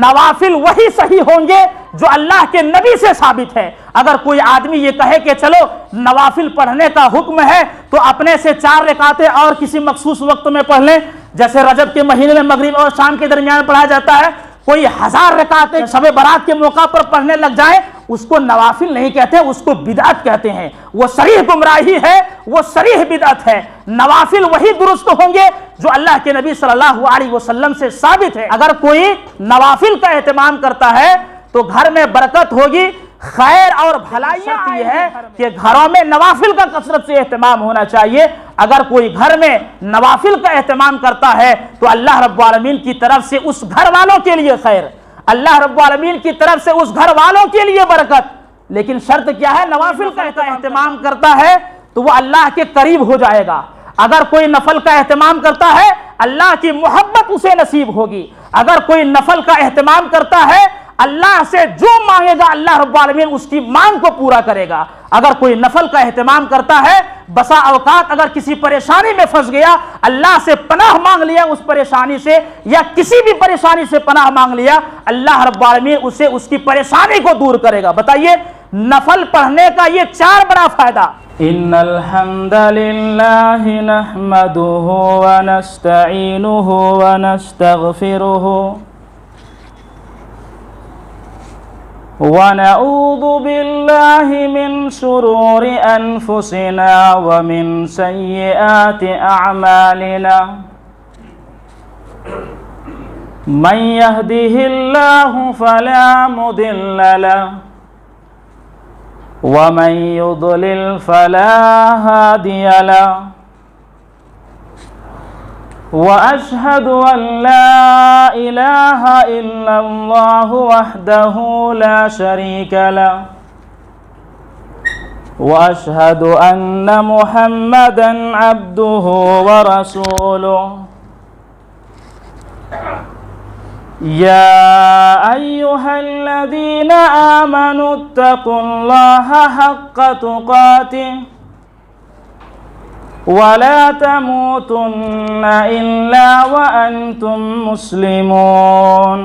نوافل وہی صحیح ہوں گے جو اللہ کے نبی سے ثابت ہے۔ اگر کوئی آدمی یہ کہے کہ چلو نوافل پڑھنے کا حکم ہے تو اپنے سے 4 رکعتیں اور کسی مخصوص وقت میں پڑھ لیں، جیسے رجب کے مہینے میں مغرب اور شام کے درمیان پڑھا جاتا ہے، کوئی 1000 رکعتیں شب برات کے موقع پر پڑھنے لگ جائیں، اس کو نوافل نہیں کہتے، اس کو بدعت کہتے ہیں۔ وہ صریح گمراہی ہے، وہ صریح بدعت ہے۔ نوافل وہی درست ہوں گے جو اللہ کے نبی صلی اللہ علیہ وسلم سے ثابت ہے۔ اگر کوئی نوافل کا اہتمام کرتا ہے تو گھر میں برکت ہوگی، خیر اور بھلائی یہ ہے کہ گھروں میں نوافل کا کثرت سے اہتمام ہونا چاہیے۔ اگر کوئی گھر میں نوافل کا اہتمام کرتا ہے تو اللہ رب العالمین کی طرف سے اس گھر والوں کے لیے خیر، اللہ رب العالمین کی طرف سے اس گھر والوں کے لیے برکت۔ لیکن شرط کیا ہے؟ نوافل کا اہتمام کرتا ہے تو وہ اللہ کے قریب ہو جائے گا۔ اگر کوئی نفل کا اہتمام کرتا ہے اللہ کی محبت اسے نصیب ہوگی۔ اگر کوئی نفل کا اہتمام کرتا ہے اللہ سے جو مانگے گا اللہ رب العالمین اس کی مانگ کو پورا کرے گا۔ اگر کوئی نفل کا اہتمام کرتا ہے، بسا اوقات اگر کسی پریشانی میں پھنس گیا، اللہ سے پناہ مانگ لیا اس پریشانی سے، یا کسی بھی پریشانی سے پناہ مانگ لیا، اللہ رب العالمین اسے اس کی پریشانی کو دور کرے گا۔ بتائیے نفل پڑھنے کا یہ 4 بڑا فائدہ۔ ان الحمد للہ نحمده ونستعینه ونستغفره ونعوذ بالله من شرور أنفسنا ومن سيئات أعمالنا من يهده الله فلا مضل له ومن يضلل فلا هادي له وأشهد أن لا إله إلا الله وحده لا شريك له وأشهد أن محمدا عبده ورسوله يا أيها الذين آمنوا اتقوا الله حق تقاته ولا تموتن إلا وأنتم مسلمون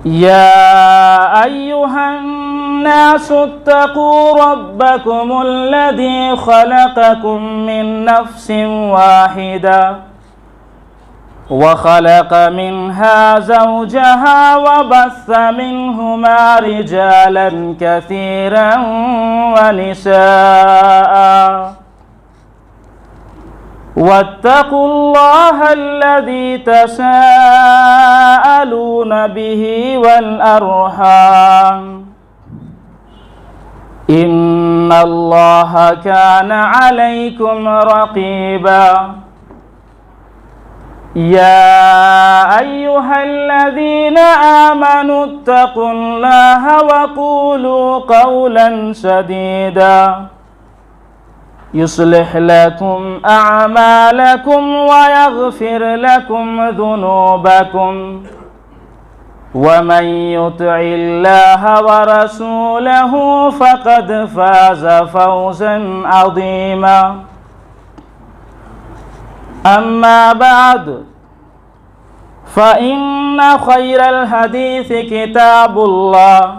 يا أيها الناس اتقوا ربكم الذي خلقكم من نفس واحدة وخلق منها زوجها وبث منهما رجالا كثيرا ونساء واتقوا الله الذي تساءلون به والأرحام إن الله كان عليكم رقيبا يا أيها الذين آمنوا اتقوا الله وقولوا قولا سديدا يصلح لكم أعمالكم ويغفر لكم ذنوبكم ومن يطع الله ورسوله فقد فاز فوزا عظيما أما بعد فإن خير الحديث كتاب الله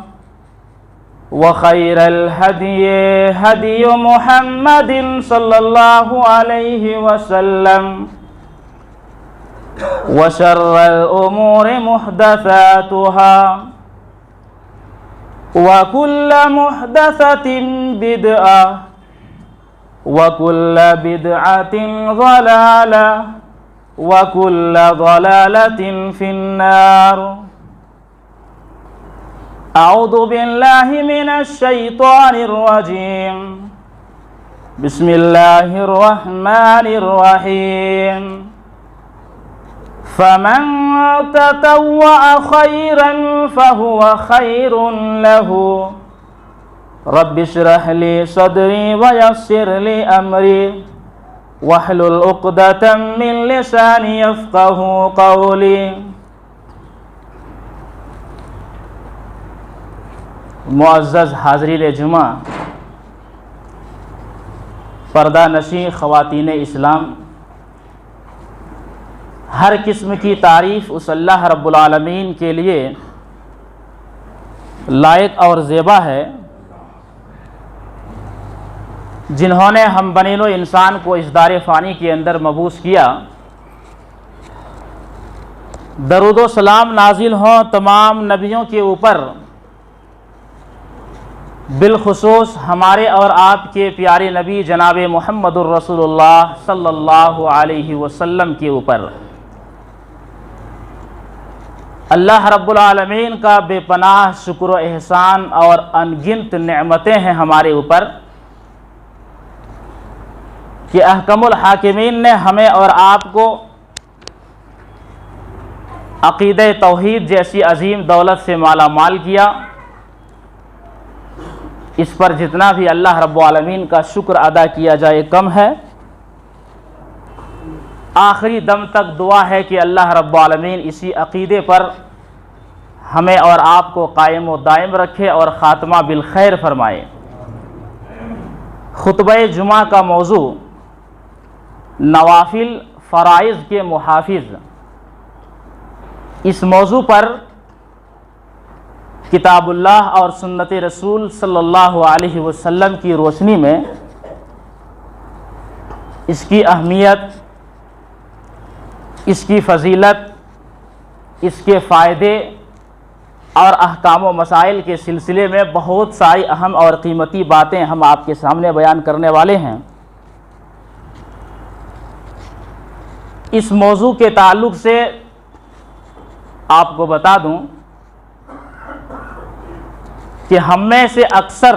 وخير الهدي هدي محمد صلى الله عليه وسلم وشر الأمور محدثاتها وكل محدثة بدعة وكل بدعة ضلالة وكل ضلالة في النار أعوذ بالله من الشيطان الرجيم بسم الله الرحمن الرحيم فمن تطوع خيرا فهو خير له رب اشرح لي صدري ويسر لي أمري واحلل عقدة من لساني يفقهوا قولي معزز حاضرین جمعہ، پردہ نشین خواتین اسلام، ہر قسم کی تعریف اس اللہ رب العالمین کے لیے لائق اور زیبا ہے جنہوں نے ہم بنی نوع انسان کو اس دار فانی کے اندر مبعوث کیا۔ درود و سلام نازل ہوں تمام نبیوں کے اوپر، بالخصوص ہمارے اور آپ کے پیارے نبی جناب محمد الرسول اللہ صلی اللہ علیہ وسلم کے اوپر۔ اللہ رب العالمین کا بے پناہ شکر و احسان اور انگنت نعمتیں ہیں ہمارے اوپر کہ احکم الحاکمین نے ہمیں اور آپ کو عقیدہ توحید جیسی عظیم دولت سے مالا مال کیا۔ اس پر جتنا بھی اللہ رب العالمین کا شکر ادا کیا جائے کم ہے۔ آخری دم تک دعا ہے کہ اللہ رب العالمین اسی عقیدے پر ہمیں اور آپ کو قائم و دائم رکھے اور خاتمہ بالخیر فرمائے۔ خطبہ جمعہ کا موضوع نوافل فرائض کے محافظ۔ اس موضوع پر کتاب اللہ اور سنت رسول صلی اللہ علیہ وسلم کی روشنی میں اس کی اہمیت، اس کی فضیلت، اس کے فائدے اور احکام و مسائل کے سلسلے میں بہت ساری اہم اور قیمتی باتیں ہم آپ کے سامنے بیان کرنے والے ہیں۔ اس موضوع کے تعلق سے آپ کو بتا دوں کہ ہم میں سے اکثر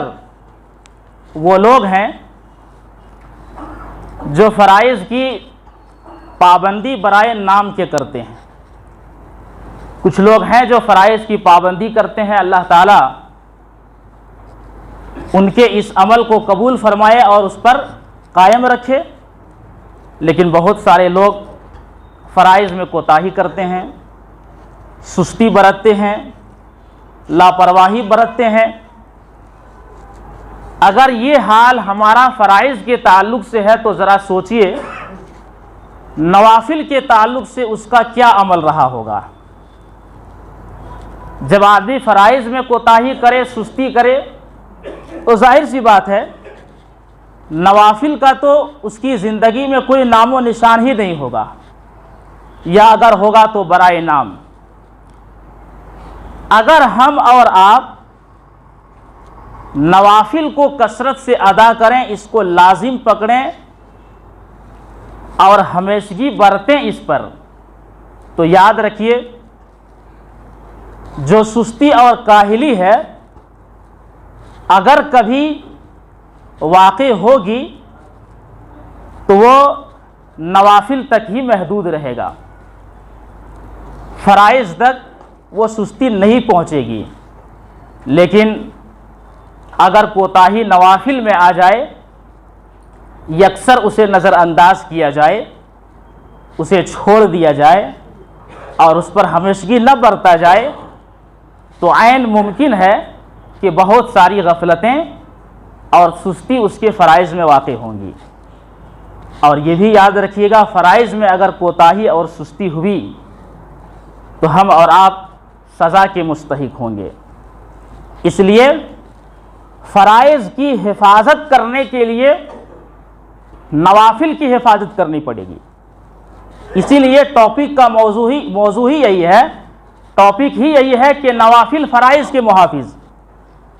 وہ لوگ ہیں جو فرائض کی پابندی برائے نام کے کرتے ہیں۔ کچھ لوگ ہیں جو فرائض کی پابندی کرتے ہیں، اللہ تعالیٰ ان کے اس عمل کو قبول فرمائے اور اس پر قائم رکھے، لیکن بہت سارے لوگ فرائض میں کوتاہی کرتے ہیں، سستی برتتے ہیں، لاپرواہی برتتے ہیں۔ اگر یہ حال ہمارا فرائض کے تعلق سے ہے تو ذرا سوچئے نوافل کے تعلق سے اس کا کیا عمل رہا ہوگا۔ جب آدمی فرائض میں کوتاہی کرے، سستی کرے، تو ظاہر سی بات ہے نوافل کا تو اس کی زندگی میں کوئی نام و نشان ہی نہیں ہوگا، یا اگر ہوگا تو برائے نام۔ اگر ہم اور آپ نوافل کو کثرت سے ادا کریں، اس کو لازم پکڑیں اور ہمیشگی برتیں اس پر، تو یاد رکھیے جو سستی اور کاہلی ہے اگر کبھی واقع ہوگی تو وہ نوافل تک ہی محدود رہے گا، فرائض تک وہ سستی نہیں پہنچے گی۔ لیکن اگر کوتاہی نوافل میں آ جائے، یکسر اسے نظر انداز کیا جائے، اسے چھوڑ دیا جائے اور اس پر ہمیشگی نہ برتا جائے، تو عین ممکن ہے کہ بہت ساری غفلتیں اور سستی اس کے فرائض میں واقع ہوں گی۔ اور یہ بھی یاد رکھیے گا فرائض میں اگر کوتاہی اور سستی ہوئی تو ہم اور آپ سزا کے مستحق ہوں گے۔ اس لیے فرائض کی حفاظت کرنے کے لیے نوافل کی حفاظت کرنی پڑے گی۔ اسی لیے ٹاپک کا موضوع ہی یہی ہے، ٹاپک ہی یہی ہے کہ نوافل فرائض کے محافظ۔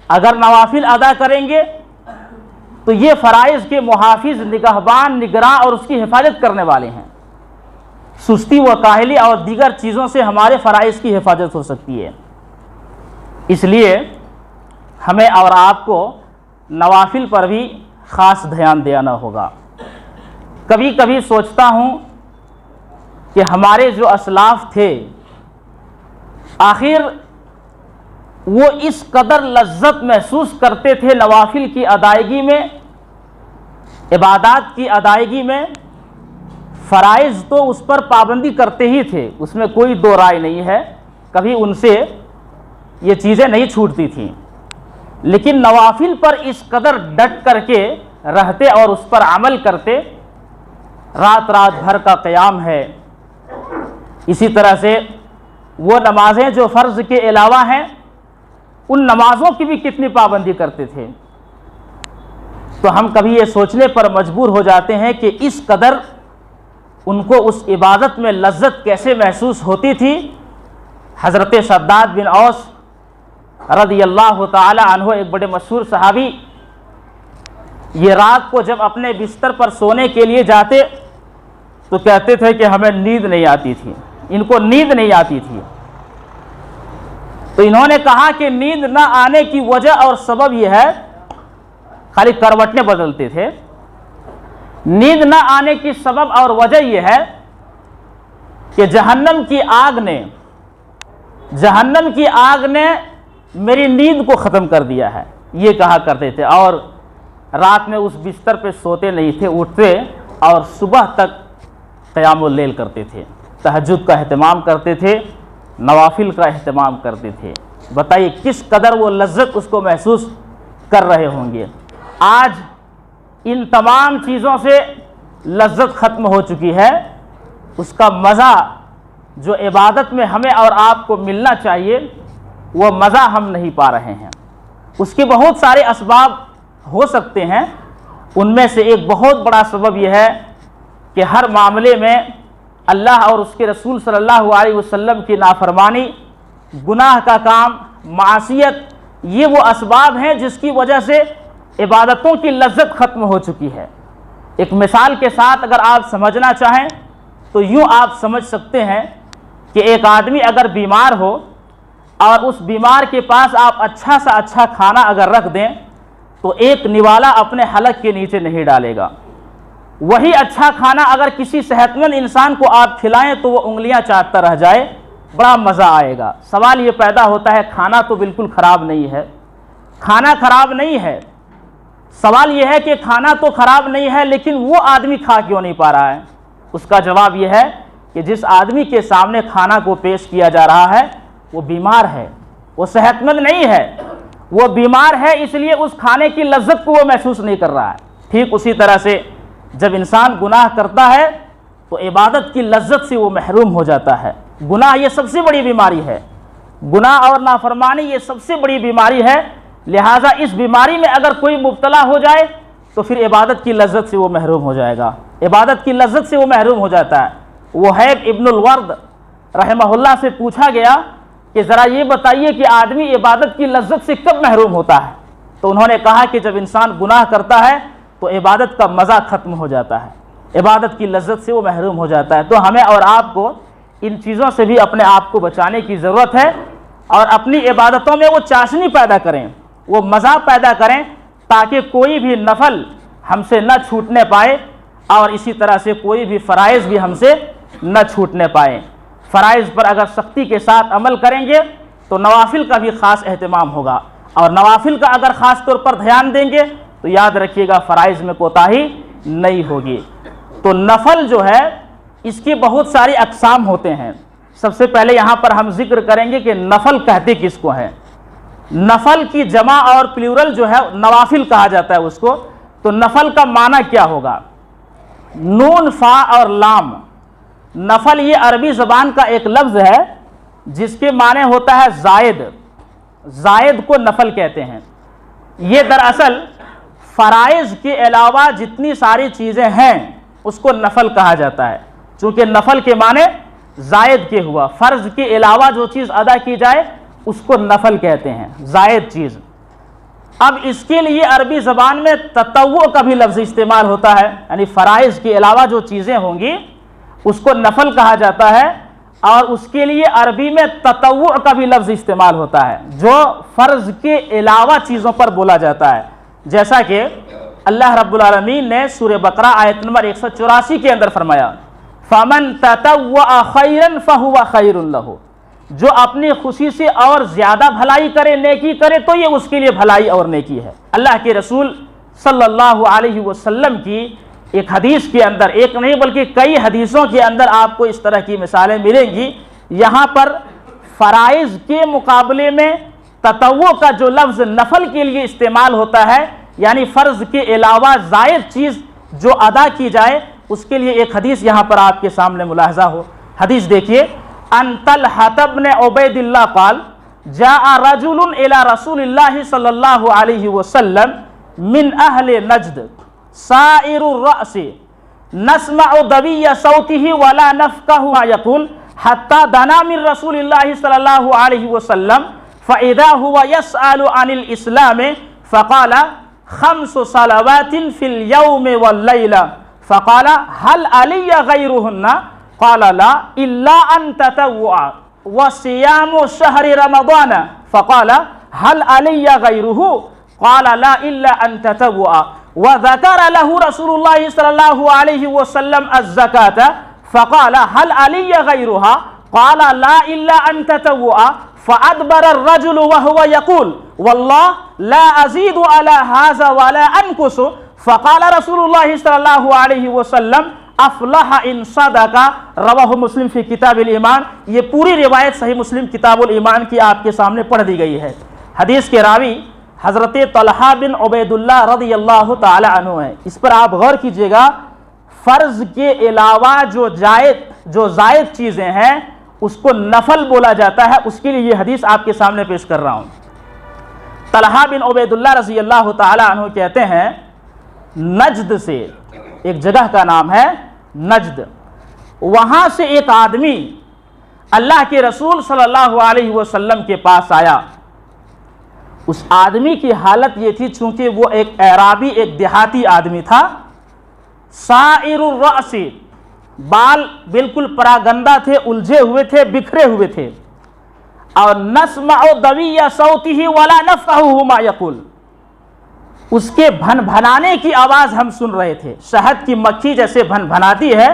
اگر نوافل ادا کریں گے تو یہ فرائض کے محافظ، نگہبان، نگراں اور اس کی حفاظت کرنے والے ہیں۔ سستی و کاہلی اور دیگر چیزوں سے ہمارے فرائض کی حفاظت ہو سکتی ہے۔ اس لیے ہمیں اور آپ کو نوافل پر بھی خاص دھیان دینا ہوگا۔ کبھی کبھی سوچتا ہوں کہ ہمارے جو اسلاف تھے آخر وہ اس قدر لذت محسوس کرتے تھے نوافل کی ادائیگی میں، عبادات کی ادائیگی میں۔ فرائض تو اس پر پابندی کرتے ہی تھے، اس میں کوئی دو رائے نہیں ہے، کبھی ان سے یہ چیزیں نہیں چھوٹتی تھیں، لیکن نوافل پر اس قدر ڈٹ کر کے رہتے اور اس پر عمل کرتے۔ رات رات بھر کا قیام ہے، اسی طرح سے وہ نمازیں جو فرض کے علاوہ ہیں ان نمازوں کی بھی کتنی پابندی کرتے تھے۔ تو ہم کبھی یہ سوچنے پر مجبور ہو جاتے ہیں کہ اس قدر ان کو اس عبادت میں لذت کیسے محسوس ہوتی تھی۔ حضرت شداد بن اوس رضی اللہ تعالی عنہ ایک بڑے مشہور صحابی، یہ رات کو جب اپنے بستر پر سونے کے لیے جاتے تو کہتے تھے کہ ہمیں نیند نہیں آتی تھی، ان کو نیند نہیں آتی تھی۔ تو انہوں نے کہا کہ نیند نہ آنے کی وجہ اور سبب یہ ہے، خالی کروٹیں بدلتے تھے، نیند نہ آنے کی سبب اور وجہ یہ ہے کہ جہنم کی آگ نے میری نیند کو ختم کر دیا ہے، یہ کہا کرتے تھے۔ اور رات میں اس بستر پہ سوتے نہیں تھے، اٹھتے اور صبح تک قیام اللیل کرتے تھے، تہجد کا اہتمام کرتے تھے، نوافل کا اہتمام کرتے تھے۔ بتائیے کس قدر وہ لذت اس کو محسوس کر رہے ہوں گے۔ آج ان تمام چیزوں سے لذت ختم ہو چکی ہے، اس کا مزہ جو عبادت میں ہمیں اور آپ کو ملنا چاہیے وہ مزہ ہم نہیں پا رہے ہیں۔ اس کے بہت سارے اسباب ہو سکتے ہیں، ان میں سے ایک بہت بڑا سبب یہ ہے کہ ہر معاملے میں اللہ اور اس کے رسول صلی اللہ علیہ وسلم کی نافرمانی، گناہ کا کام، معصیت، یہ وہ اسباب ہیں جس کی وجہ سے عبادتوں کی لذت ختم ہو چکی ہے۔ ایک مثال کے ساتھ اگر آپ سمجھنا چاہیں تو یوں آپ سمجھ سکتے ہیں کہ ایک آدمی اگر بیمار ہو اور اس بیمار کے پاس آپ اچھا سا اچھا کھانا اگر رکھ دیں تو ایک نوالا اپنے حلق کے نیچے نہیں ڈالے گا۔ وہی اچھا کھانا اگر کسی صحت مند انسان کو آپ کھلائیں تو وہ انگلیاں چاٹتا رہ جائے، بڑا مزہ آئے گا۔ سوال یہ پیدا ہوتا ہے کھانا تو بالکل خراب نہیں ہے، کھانا خراب نہیں ہے، سوال یہ ہے کہ کھانا تو خراب نہیں ہے لیکن وہ آدمی کھا کیوں نہیں پا رہا ہے؟ اس کا جواب یہ ہے کہ جس آدمی کے سامنے کھانا کو پیش کیا جا رہا ہے وہ بیمار ہے، وہ صحت مند نہیں ہے، وہ بیمار ہے، اس لیے اس کھانے کی لذت کو وہ محسوس نہیں کر رہا ہے۔ ٹھیک اسی طرح سے جب انسان گناہ کرتا ہے تو عبادت کی لذت سے وہ محروم ہو جاتا ہے۔ گناہ یہ سب سے بڑی بیماری ہے، گناہ اور نافرمانی یہ سب سے بڑی بیماری ہے، لہٰذا اس بیماری میں اگر کوئی مبتلا ہو جائے تو پھر عبادت کی لذت سے وہ محروم ہو جائے گا، عبادت کی لذت سے وہ محروم ہو جاتا ہے۔ وہیب ابن الورد رحمہ اللہ سے پوچھا گیا کہ ذرا یہ بتائیے کہ آدمی عبادت کی لذت سے کب محروم ہوتا ہے؟ تو انہوں نے کہا کہ جب انسان گناہ کرتا ہے تو عبادت کا مزہ ختم ہو جاتا ہے، عبادت کی لذت سے وہ محروم ہو جاتا ہے۔ تو ہمیں اور آپ کو ان چیزوں سے بھی اپنے آپ کو بچانے کی ضرورت ہے اور اپنی عبادتوں میں وہ چاشنی پیدا کریں، وہ مزہ پیدا کریں تاکہ کوئی بھی نفل ہم سے نہ چھوٹنے پائے اور اسی طرح سے کوئی بھی فرائض بھی ہم سے نہ چھوٹنے پائے۔ فرائض پر اگر سختی کے ساتھ عمل کریں گے تو نوافل کا بھی خاص اہتمام ہوگا، اور نوافل کا اگر خاص طور پر دھیان دیں گے تو یاد رکھیے گا فرائض میں کوتاہی نہیں ہوگی۔ تو نفل جو ہے اس کی بہت ساری اقسام ہوتے ہیں۔ سب سے پہلے یہاں پر ہم ذکر کریں گے کہ نفل کہتے کس کو ہیں۔ نفل کی جمع اور پلیورل جو ہے نوافل کہا جاتا ہے اس کو۔ تو نفل کا معنی کیا ہوگا؟ نون فا اور لام۔ نفل یہ عربی زبان کا ایک لفظ ہے جس کے معنی ہوتا ہے زائد، زائد کو نفل کہتے ہیں۔ یہ دراصل فرائض کے علاوہ جتنی ساری چیزیں ہیں اس کو نفل کہا جاتا ہے، چونکہ نفل کے معنی زائد کے ہوا، فرض کے علاوہ جو چیز ادا کی جائے اس کو نفل کہتے ہیں، زائد چیز۔ اب اس کے لیے عربی زبان میں تطوع کا بھی لفظ استعمال ہوتا ہے، یعنی فرائض کے علاوہ جو چیزیں ہوں گی اس کو نفل کہا جاتا ہے، اور اس کے لیے عربی میں تطوع کا بھی لفظ استعمال ہوتا ہے جو فرض کے علاوہ چیزوں پر بولا جاتا ہے، جیسا کہ اللہ رب العالمین نے سورہ بقرہ آیت نمبر 184 کے اندر فرمایا فَمَن تَطَوَّعَ خَيْرًا فَهُوَ خَيْرٌ لَهُ، جو اپنی خوشی سے اور زیادہ بھلائی کرے، نیکی کرے تو یہ اس کے لیے بھلائی اور نیکی ہے۔ اللہ کے رسول صلی اللہ علیہ وسلم کی ایک حدیث کے اندر، ایک نہیں بلکہ کئی حدیثوں کے اندر آپ کو اس طرح کی مثالیں ملیں گی۔ یہاں پر فرائض کے مقابلے میں تطوع کا جو لفظ نفل کے لیے استعمال ہوتا ہے، یعنی فرض کے علاوہ زائد چیز جو ادا کی جائے، اس کے لیے ایک حدیث یہاں پر آپ کے سامنے ملاحظہ ہو۔ حدیث دیکھیے، ان طلحة بن عبید اللہ قال جاء رجل الى رسول اللہ صلی اللہ علیہ وسلم من اہل نجد سائر الرأس نسمع دوی صوته ولا نفقه ما يقول حتى دنا من رسول اللہ صلی اللہ علیہ وسلم فإذا هو يسأل عن الإسلام فقال 5 صلوات في اليوم والليلة فقال هل علي غيرهن قال لا إلا أن تطوع وصيام شهر رمضان فقال هل علي غيره قال لا إلا أن تطوع وذكر له رسول الله صلى الله عليه وسلم الزكاة فقال هل علي غيرها قال لا إلا أن تطوع فأدبر الرجل وهو يقول والله لا أزيد على هذا ولا أنقص فقال رسول الله صلى الله عليه وسلم افلح ان صدق رواہ مسلم فی کتاب الایمان. یہ پوری روایت صحیح مسلم کتاب الایمان کی آپ کے سامنے پڑھ دی گئی ہے. حدیث کے راوی حضرت طلحہ بن عبید اللہ رضی اللہ تعالی عنہ ہیں. اس پر آپ غور کیجئے گا، فرض کے علاوہ جو زائد چیزیں ہیں اس کو نفل بولا جاتا ہے. اس کے لیے یہ حدیث آپ کے سامنے پیش کر رہا ہوں. طلحہ بن عبید اللہ رضی اللہ تعالی عنہ کہتے ہیں نجد سے، ایک جگہ کا نام ہے نجد، وہاں سے ایک آدمی اللہ کے رسول صلی اللہ علیہ وسلم کے پاس آیا. اس آدمی کی حالت یہ تھی چونکہ وہ ایک اعرابی، ایک دیہاتی آدمی تھا. سائر الرأس، بال بالکل پراگندہ تھے، الجھے ہوئے تھے، بکھرے ہوئے تھے. اور نسمع دوی صوته ولا نفقه ما يقول، اس کے بھن بھنانے کی آواز ہم سن رہے تھے. شہد کی مکھی جیسے بھن بھناتی ہے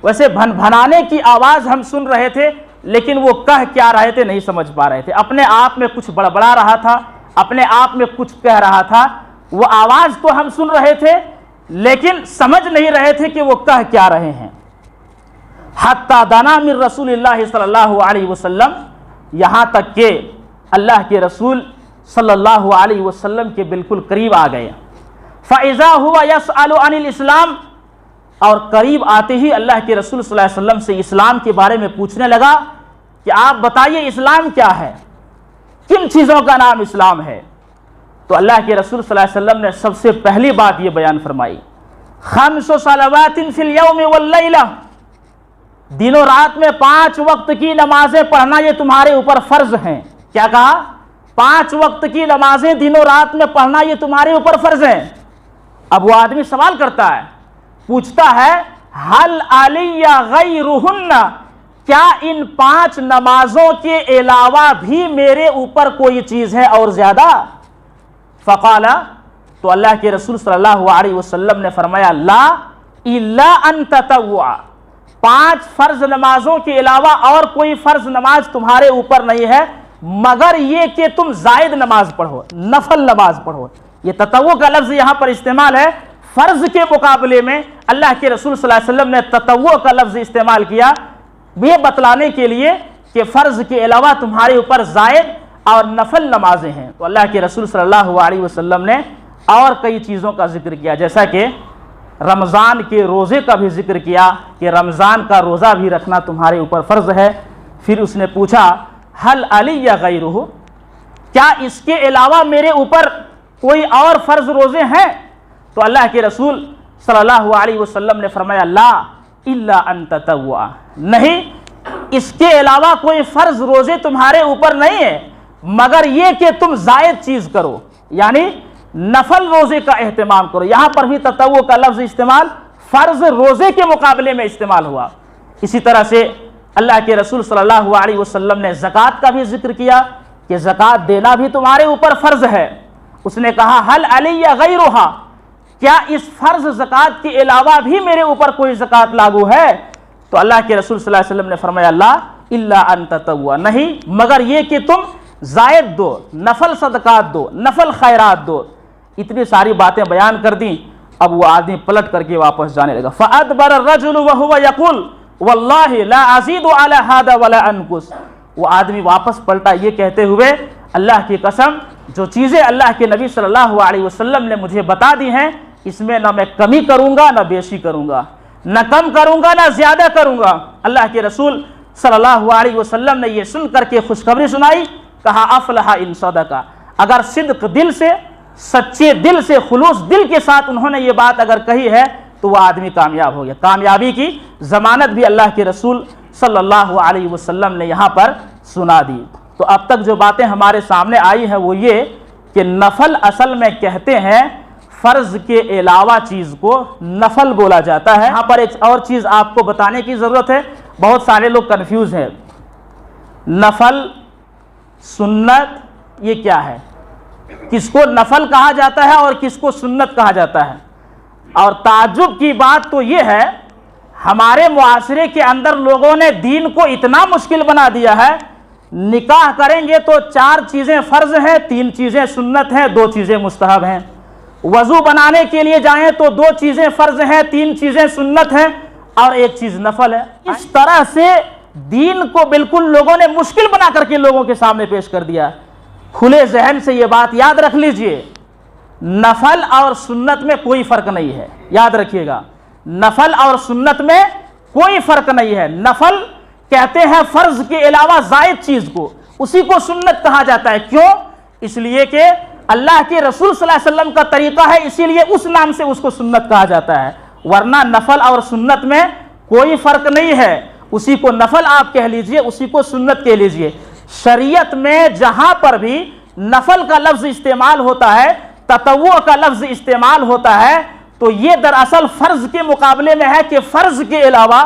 ویسے بھن بھنانے کی آواز ہم سن رہے تھے، لیکن وہ کہہ کیا رہے تھے نہیں سمجھ پا رہے تھے. اپنے آپ میں کچھ بڑبڑا رہا تھا، اپنے آپ میں کچھ کہہ رہا تھا. وہ آواز تو ہم سن رہے تھے لیکن سمجھ نہیں رہے تھے کہ وہ کہہ کیا رہے ہیں. حتی دنا من رسول اللہ صلی اللہ علیہ وسلم، یہاں تک کہ اللہ کے رسول صلی اللہ علیہ وسلم کے بالکل قریب آ گئے. فَإِذَا هُوَ يَسْأَلُ عَنِ الْإِسْلَامِ، اور قریب آتے ہی اللہ کے رسول صلی اللہ علیہ وسلم سے اسلام کے بارے میں پوچھنے لگا کہ آپ بتائیے اسلام کیا ہے، کن چیزوں کا نام اسلام ہے. تو اللہ کے رسول صلی اللہ علیہ وسلم نے سب سے پہلی بات یہ بیان فرمائی، 5 صلوات فی اليوم واللیلہ، دن و رات میں 5 وقت کی نمازیں پڑھنا یہ تمہارے اوپر فرض ہیں. کیا کہا؟ 5 وقت کی نمازیں دن و رات میں پڑھنا یہ تمہارے اوپر فرض ہیں. اب وہ آدمی سوال کرتا ہے، پوچھتا ہے حل علی غیرہن، کیا ان 5 نمازوں کے علاوہ بھی میرے اوپر کوئی چیز ہے اور زیادہ؟ فقال، تو اللہ کے رسول صلی اللہ علیہ وسلم نے فرمایا لا الا ان تطوع، 5 فرض نمازوں کے علاوہ اور کوئی فرض نماز تمہارے اوپر نہیں ہے مگر یہ کہ تم زائد نماز پڑھو، نفل نماز پڑھو. یہ تطوع کا لفظ یہاں پر استعمال ہے. فرض کے مقابلے میں اللہ کے رسول صلی اللہ علیہ وسلم نے تطوع کا لفظ استعمال کیا یہ بتلانے کے لیے کہ فرض کے علاوہ تمہارے اوپر زائد اور نفل نمازیں ہیں. تو اللہ کے رسول صلی اللہ علیہ وسلم نے اور کئی چیزوں کا ذکر کیا، جیسا کہ رمضان کے روزے کا بھی ذکر کیا کہ رمضان کا روزہ بھی رکھنا تمہارے اوپر فرض ہے. پھر اس نے پوچھا حل علی غیرہ، کیا اس کے علاوہ میرے اوپر کوئی اور فرض روزے ہیں؟ تو اللہ کے رسول صلی اللہ علیہ وسلم نے فرمایا لا الا ان تطوع، نہیں اس کے علاوہ کوئی فرض روزے تمہارے اوپر نہیں ہے مگر یہ کہ تم زائد چیز کرو، یعنی نفل روزے کا اہتمام کرو. یہاں پر بھی تطوع کا لفظ استعمال فرض روزے کے مقابلے میں استعمال ہوا. اسی طرح سے اللہ کے رسول صلی اللہ علیہ وسلم نے زکوٰۃ کا بھی ذکر کیا کہ زکوٰۃ دینا بھی تمہارے اوپر فرض ہے. اس نے کہا حل علی غیرہا، کیا اس فرض زکوٰۃ کے علاوہ بھی میرے اوپر کوئی زکوٰۃ لاگو ہے؟ تو اللہ کے رسول صلی اللہ علیہ وسلم نے فرمایا لا الا ان تطوع، نہیں مگر یہ کہ تم زائد دو، نفل صدقات دو، نفل خیرات دو. اتنی ساری باتیں بیان کر دیں. اب وہ آدمی پلٹ کر کے واپس جانے لگا. فَأَدْبَرَ الرَّجُلُ وَهُوَ يَقُولُ وَاللَّهِ لَا أَزِيدُ عَلَى هَذَا وَلَا أَنْقُصُ. وہ آدمی واپس پلٹا یہ کہتے ہوئے اللہ کی قسم جو چیزیں اللہ کے نبی صلی اللہ علیہ وسلم نے مجھے بتا دی ہیں اس میں نہ میں کمی کروں گا نہ بیشی کروں گا، نہ کم کروں گا نہ زیادہ کروں گا. اللہ کے رسول صلی اللہ علیہ وسلم نے یہ سن کر کے خوشخبری سنائی، کہا افلح ان صدقہ، اگر صدق دل سے، سچے دل سے، خلوص دل کے ساتھ انہوں نے یہ بات اگر کہی ہے تو وہ آدمی کامیاب ہو گیا۔ کامیابی کی ضمانت بھی اللہ کے رسول صلی اللہ علیہ وسلم نے یہاں پر سنا دی۔ تو اب تک جو باتیں ہمارے سامنے آئی ہیں وہ یہ کہ نفل اصل میں کہتے ہیں فرض کے علاوہ چیز کو نفل بولا جاتا ہے۔ یہاں پر ایک اور چیز آپ کو بتانے کی ضرورت ہے، بہت سارے لوگ کنفیوز ہیں، نفل سنت یہ کیا ہے، کس کو نفل کہا جاتا ہے اور کس کو سنت کہا جاتا ہے؟ اور تعجب کی بات تو یہ ہے ہمارے معاشرے کے اندر لوگوں نے دین کو اتنا مشکل بنا دیا ہے، نکاح کریں گے تو 4 چیزیں فرض ہیں، 3 چیزیں سنت ہیں، 2 چیزیں مستحب ہیں، وضو بنانے کے لیے جائیں تو 2 چیزیں فرض ہیں، 3 چیزیں سنت ہیں اور 1 چیز نفل ہے۔ اس طرح سے دین کو بالکل لوگوں نے مشکل بنا کر کے لوگوں کے سامنے پیش کر دیا۔ کھلے ذہن سے یہ بات یاد رکھ لیجئے، نفل اور سنت میں کوئی فرق نہیں ہے، یاد رکھیے گا، نفل اور سنت میں کوئی فرق نہیں ہے۔ نفل کہتے ہیں فرض کے علاوہ زائد چیز کو، اسی کو سنت کہا جاتا ہے۔ کیوں؟ اس لیے کہ اللہ کے رسول صلی اللہ علیہ وسلم کا طریقہ ہے، اسی لیے اس نام سے اس کو سنت کہا جاتا ہے، ورنہ نفل اور سنت میں کوئی فرق نہیں ہے۔ اسی کو نفل آپ کہہ لیجئے، اسی کو سنت کہہ لیجئے۔ شریعت میں جہاں پر بھی نفل کا لفظ استعمال ہوتا ہے، تطوع کا لفظ استعمال ہوتا ہے، تو یہ دراصل فرض کے مقابلے میں ہے کہ فرض کے علاوہ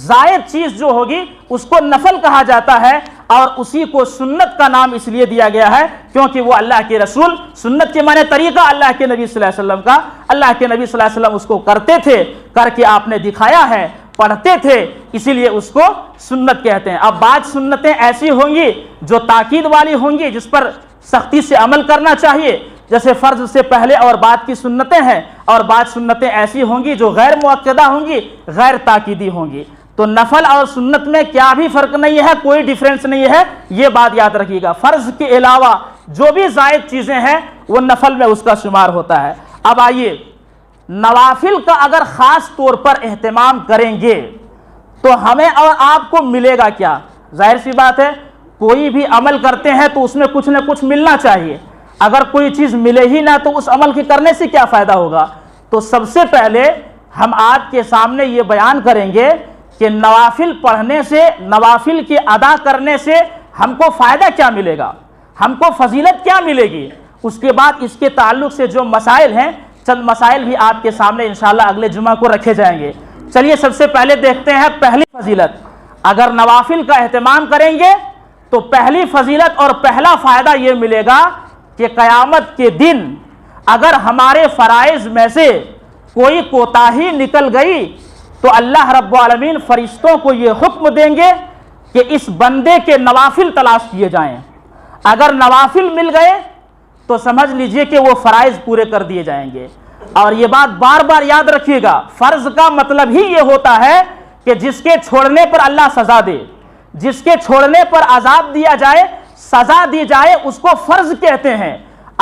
زائد چیز جو ہوگی اس کو نفل کہا جاتا ہے، اور اسی کو سنت کا نام اس لیے دیا گیا ہے کیونکہ وہ اللہ کے رسول، سنت کے معنی طریقہ اللہ کے نبی صلی اللہ علیہ وسلم کا، اللہ کے نبی صلی اللہ علیہ وسلم اس کو کرتے تھے، کر کے آپ نے دکھایا ہے، پڑھتے تھے، اسی لیے اس کو سنت کہتے ہیں۔ اب بعض سنتیں ایسی ہوں گی جو تاکید والی ہوں گی، جس پر سختی سے عمل کرنا چاہیے، جیسے فرض سے پہلے اور بعد کی سنتیں ہیں، اور بعض سنتیں ایسی ہوں گی جو غیر مؤکدہ ہوں گی، غیر تاکیدی ہوں گی۔ تو نفل اور سنت میں کیا بھی فرق نہیں ہے، کوئی ڈیفرنس نہیں ہے، یہ بات یاد رکھیے گا۔ فرض کے علاوہ جو بھی زائد چیزیں ہیں وہ نفل میں اس کا شمار ہوتا ہے۔ اب آئیے، نوافل کا اگر خاص طور پر اہتمام کریں گے تو ہمیں اور آپ کو ملے گا کیا؟ ظاہر سی بات ہے، کوئی بھی عمل کرتے ہیں تو اس میں کچھ نہ کچھ ملنا چاہیے، اگر کوئی چیز ملے ہی نہ تو اس عمل کے کرنے سے کیا فائدہ ہوگا؟ تو سب سے پہلے ہم آپ کے سامنے یہ بیان کریں گے کہ نوافل پڑھنے سے، نوافل کے ادا کرنے سے ہم کو فائدہ کیا ملے گا، ہم کو فضیلت کیا ملے گی۔ اس کے بعد اس کے تعلق سے جو مسائل ہیں، چند مسائل بھی آپ کے سامنے انشاءاللہ اگلے جمعہ کو رکھے جائیں گے۔ چلیے سب سے پہلے دیکھتے ہیں پہلی فضیلت۔ اگر نوافل کا اہتمام کریں گے تو پہلی فضیلت اور پہلا فائدہ یہ ملے گا کہ قیامت کے دن اگر ہمارے فرائض میں سے کوئی کوتاہی نکل گئی تو اللہ رب العالمین فرشتوں کو یہ حکم دیں گے کہ اس بندے کے نوافل تلاش کیے جائیں۔ اگر نوافل مل گئے تو سمجھ لیجئے کہ وہ فرائض پورے کر دیے جائیں گے۔ اور یہ بات بار بار یاد رکھیے گا، فرض کا مطلب ہی یہ ہوتا ہے کہ جس کے چھوڑنے پر اللہ سزا دے، جس کے چھوڑنے پر عذاب دیا جائے، سزا دی جائے، اس کو فرض کہتے ہیں۔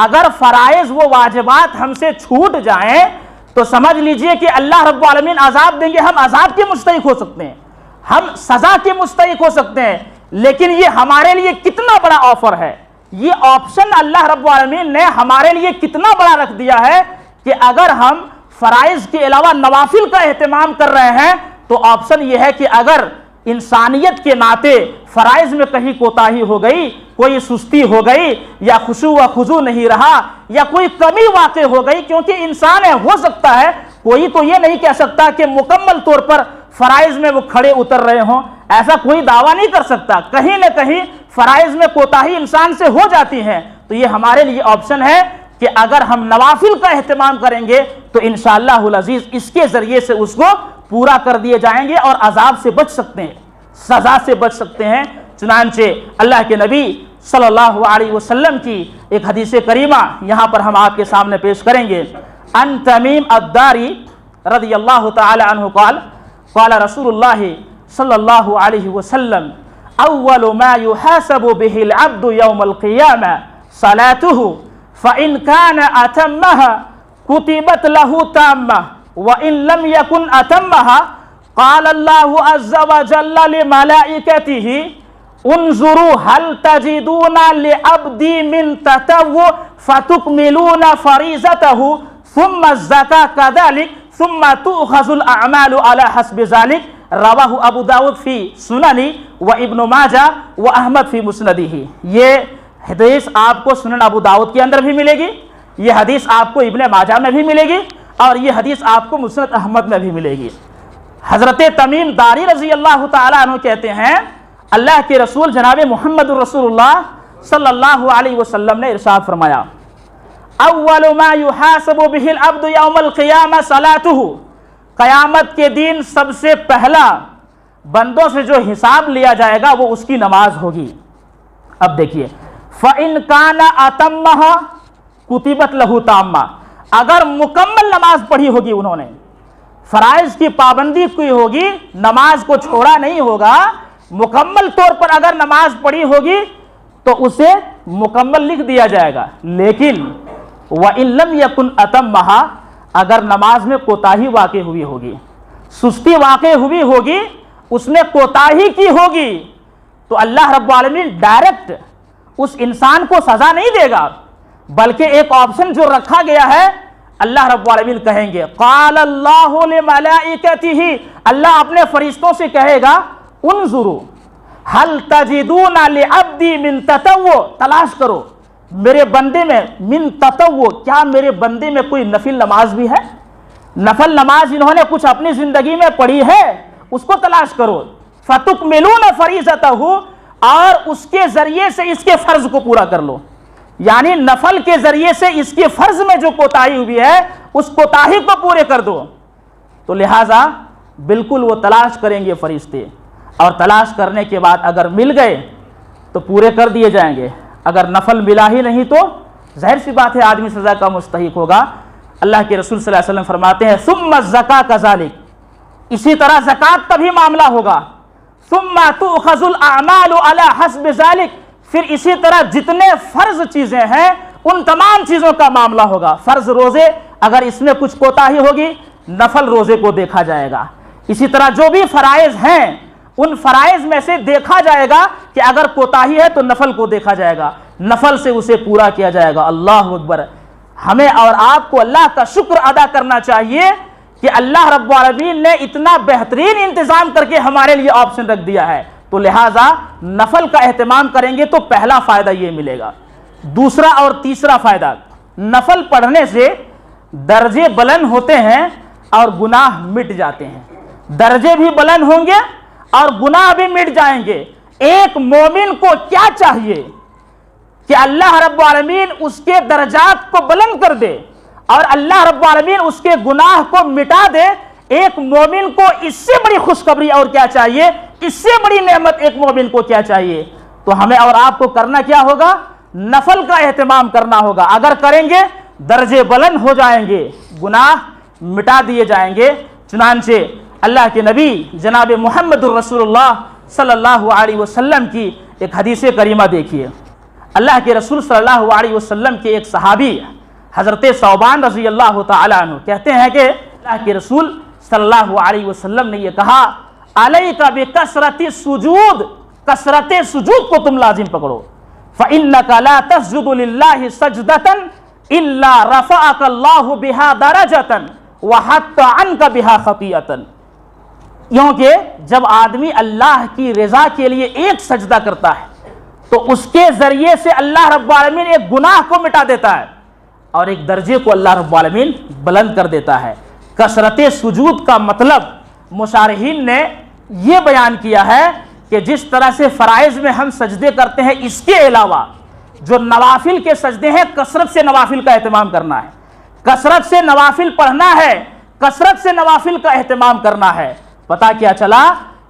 اگر فرائض وہ واجبات ہم سے چھوٹ جائیں تو سمجھ لیجئے کہ اللہ رب العالمین عذاب دیں گے، ہم عذاب کے مستحق ہو سکتے ہیں، ہم سزا کے مستحق ہو سکتے ہیں، لیکن یہ ہمارے لیے کتنا بڑا آفر ہے، یہ آپشن اللہ رب العالمین نے ہمارے لیے کتنا بڑا رکھ دیا ہے کہ اگر ہم فرائض کے علاوہ نوافل کا اہتمام کر رہے ہیں تو آپشن یہ ہے کہ اگر انسانیت کے ناطے فرائض میں کہیں کوتاہی ہو گئی، کوئی سستی ہو گئی، یا خشوع و خضوع نہیں رہا، یا کوئی کمی واقع ہو گئی، کیونکہ انسان ہے، ہو سکتا ہے کوئی تو یہ نہیں کہہ سکتا کہ مکمل طور پر فرائض میں وہ کھڑے اتر رہے ہوں، ایسا کوئی دعویٰ نہیں کر سکتا، کہیں نہ کہیں فرائض میں کوتاہی انسان سے ہو جاتی ہے۔ تو یہ ہمارے لیے آپشن ہے کہ اگر ہم نوافل کا اہتمام کریں گے تو انشاءاللہ العزیز اس کے ذریعے سے اس کو پورا کر دیے جائیں گے اور عذاب سے بچ سکتے ہیں، سزا سے بچ سکتے ہیں۔ چنانچہ اللہ کے نبی صلی اللہ علیہ وسلم کی ایک حدیث کریمہ یہاں پر ہم آپ کے سامنے پیش کریں گے۔ ان تمیم الداری رضی اللہ تعالی عنہ قال قال رسول اللہ صلی اللہ علیہ وسلم اول ما يحاسب به العبد يوم القيامة صلاته فإن كان أتمها كتبت له تامة وإن لم يكن أتمها قال اللہ عز وجل لملائکتہ انظروا هل تجدون لعبدی من تطوع فتکملون فریضته ثم الزکاة كذلك ثم تؤخذ الاعمال على حسب ذلك رواہ ابو داود فی سننی و ابن ماجہ و احمد فی مسندہ. یہ حدیث آپ کو سنن ابو داود کے اندر بھی ملے گی, یہ حدیث آپ کو ابن ماجہ میں بھی ملے گی, اور یہ حدیث آپ کو مسند احمد میں بھی ملے گی. حضرت تمیم داری رضی اللہ تعالیٰ عنہ کہتے ہیں اللہ کے رسول جناب محمد رسول اللہ صلی اللہ علیہ وسلم نے ارشاد فرمایا اول ما یحاسب به العبد یوم القیامہ صلاتہ, قیامت کے دن سب سے پہلا بندوں سے جو حساب لیا جائے گا وہ اس کی نماز ہوگی. اب دیکھیے فَإِن كَانَ أَتَمَّهَا كُتِبَتْ لَهُ تَامَّةً, اگر مکمل نماز پڑھی ہوگی, انہوں نے فرائض کی پابندی کی ہوگی, نماز کو چھوڑا نہیں ہوگا, مکمل طور پر اگر نماز پڑھی ہوگی تو اسے مکمل لکھ دیا جائے گا. لیکن وَإِن لَمْ يَكُنْ أَتَمَّهَا, اگر نماز میں کوتاہی واقع ہوئی ہوگی, سستی واقع ہوئی ہوگی, اس نے کوتاہی کی ہوگی, تو اللہ رب العالمین ڈائریکٹ اس انسان کو سزا نہیں دے گا, بلکہ ایک آپشن جو رکھا گیا ہے, اللہ رب العالمین کہیں گے قال اللہ لملائکتہ, اللہ اپنے فرشتوں سے کہے گا انظروا هل تجدون لعبدی من تطوع, تلاش کرو میرے بندے میں من تطوع, کیا میرے بندے میں کوئی نفل نماز بھی ہے, نفل نماز انہوں نے کچھ اپنی زندگی میں پڑھی ہے, اس کو تلاش کرو. فتکملون فریضتہ, اور اس کے ذریعے سے اس کے فرض کو پورا کر لو, یعنی نفل کے ذریعے سے اس کے فرض میں جو کوتاہی ہوئی ہے اس کوتاہی کو پورے کر دو. تو لہٰذا بالکل وہ تلاش کریں گے فرشتے, اور تلاش کرنے کے بعد اگر مل گئے تو پورے کر دیے جائیں گے, اگر نفل ملا ہی نہیں تو ظاہر سی بات ہے آدمی سزا کا مستحق ہوگا. اللہ کے رسول صلی اللہ علیہ وسلم فرماتے ہیں ثم الزکاة کذالک, اسی طرح زکوٰۃ کا بھی معاملہ ہوگا. ثم تؤخذ الاعمال على حسب ذلك, پھر اسی طرح جتنے فرض چیزیں ہیں ان تمام چیزوں کا معاملہ ہوگا. فرض روزے, اگر اس میں کچھ کوتاہی ہوگی نفل روزے کو دیکھا جائے گا. اسی طرح جو بھی فرائض ہیں ان فرائض میں سے دیکھا جائے گا کہ اگر کوتاہی ہے تو نفل کو دیکھا جائے گا, نفل سے اسے پورا کیا جائے گا. اللہ اکبر. ہمیں اور آپ کو اللہ کا شکر ادا کرنا چاہیے کہ اللہ رب العالمین نے اتنا بہترین انتظام کر کے ہمارے لیے آپشن رکھ دیا ہے, تو لہٰذا نفل کا اہتمام کریں گے تو پہلا فائدہ یہ ملے گا. دوسرا اور تیسرا فائدہ, نفل پڑھنے سے درجے بلند ہوتے ہیں اور گناہ مٹ جاتے ہیں. درجے بھی بلند ہوں گے اور گناہ بھی مٹ جائیں گے. ایک مومن کو کیا چاہیے کہ اللہ رب العالمین اس کے درجات کو بلند کر دے اور اللہ رب العالمین اس کے گناہ کو مٹا دے. ایک مومن کو اس سے بڑی خوشخبری اور کیا چاہیے, اس سے بڑی نعمت ایک مومن کو کیا چاہیے؟ تو ہمیں اور آپ کو کرنا کیا ہوگا؟ نفل کا اہتمام کرنا ہوگا. اگر کریں گے درجے بلند ہو جائیں گے, گناہ مٹا دیے جائیں گے. چنانچہ اللہ کے نبی جناب محمد الرسول اللہ صلی اللہ علیہ وسلم کی ایک حدیث کریمہ دیکھیے. اللہ کے رسول صلی اللہ علیہ وسلم کے ایک صحابی حضرت ثوبان رضی اللہ تعالیٰ عنہ کہتے ہیں کہ اللہ کے رسول صلی اللہ علیہ وسلم نے یہ کہا علیک بکثرت السجود, کثرت سجود کو تم لازم پکڑو. فإنک لا تسجد للہ سجدۃ الا رفعک اللہ بہا درجۃ وحط عنک بہا خطیئۃ. کیونکہ جب آدمی اللہ کی رضا کے لیے ایک سجدہ کرتا ہے تو اس کے ذریعے سے اللہ رب العالمین ایک گناہ کو مٹا دیتا ہے اور ایک درجے کو اللہ رب العالمین بلند کر دیتا ہے. کثرت سجود کا مطلب مشارحین نے یہ بیان کیا ہے کہ جس طرح سے فرائض میں ہم سجدے کرتے ہیں, اس کے علاوہ جو نوافل کے سجدے ہیں کثرت سے نوافل کا اہتمام کرنا ہے, کثرت سے نوافل پڑھنا ہے, کثرت سے نوافل کا اہتمام کرنا ہے. پتہ کیا چلا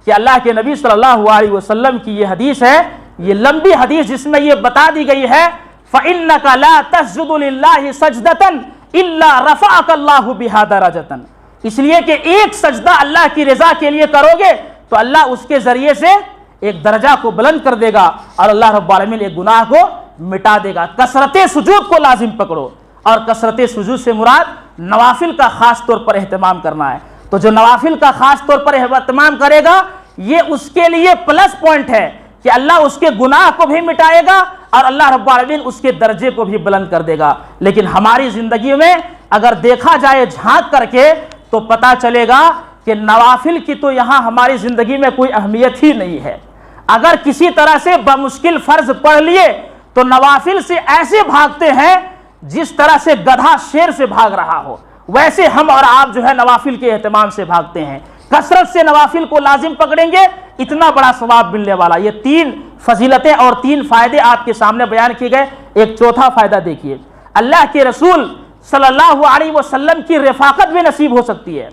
کہ اللہ کے نبی صلی اللہ علیہ وسلم کی یہ حدیث ہے, یہ لمبی حدیث جس میں یہ بتا دی گئی ہے فَإِنَّكَ لَا تَسْجُدُ لِلَّهِ سَجْدَةً إِلَّا رَفَعَكَ اللَّهُ بِهَا دَرَجَةً. اس لیے کہ ایک سجدہ اللہ کی رضا کے لیے کرو گے تو اللہ اس کے ذریعے سے ایک درجہ کو بلند کر دے گا اور اللہ رب العالمین ایک گناہ کو مٹا دے گا. کثرت سجود کو لازم پکڑو, اور کثرت سجود سے مراد نوافل کا خاص طور پر اہتمام کرنا ہے. تو جو نوافل کا خاص طور پر اہتمام کرے گا یہ اس کے لیے پلس پوائنٹ ہے کہ اللہ اس کے گناہ کو بھی مٹائے گا اور اللہ رب العالمین اس کے درجے کو بھی بلند کر دے گا۔ لیکن ہماری زندگی میں اگر دیکھا جائے جھانک کر کے تو پتہ چلے گا کہ نوافل کی تو یہاں ہماری زندگی میں کوئی اہمیت ہی نہیں ہے۔ اگر کسی طرح سے بمشکل فرض پڑھ لیے تو نوافل سے ایسے بھاگتے ہیں جس طرح سے گدھا شیر سے بھاگ رہا ہو، ویسے ہم اور آپ جو ہے نوافل کے اہتمام سے بھاگتے ہیں۔ کثرت سے نوافل کو لازم پکڑیں گے اتنا بڑا ثواب ملنے والا۔ یہ 3 فضیلتیں اور 3 فائدے آپ کے سامنے بیان کیے گئے۔ ایک چوتھا فائدہ دیکھیے، اللہ کے رسول صلی اللہ علیہ وسلم کی رفاقت بھی نصیب ہو سکتی ہے۔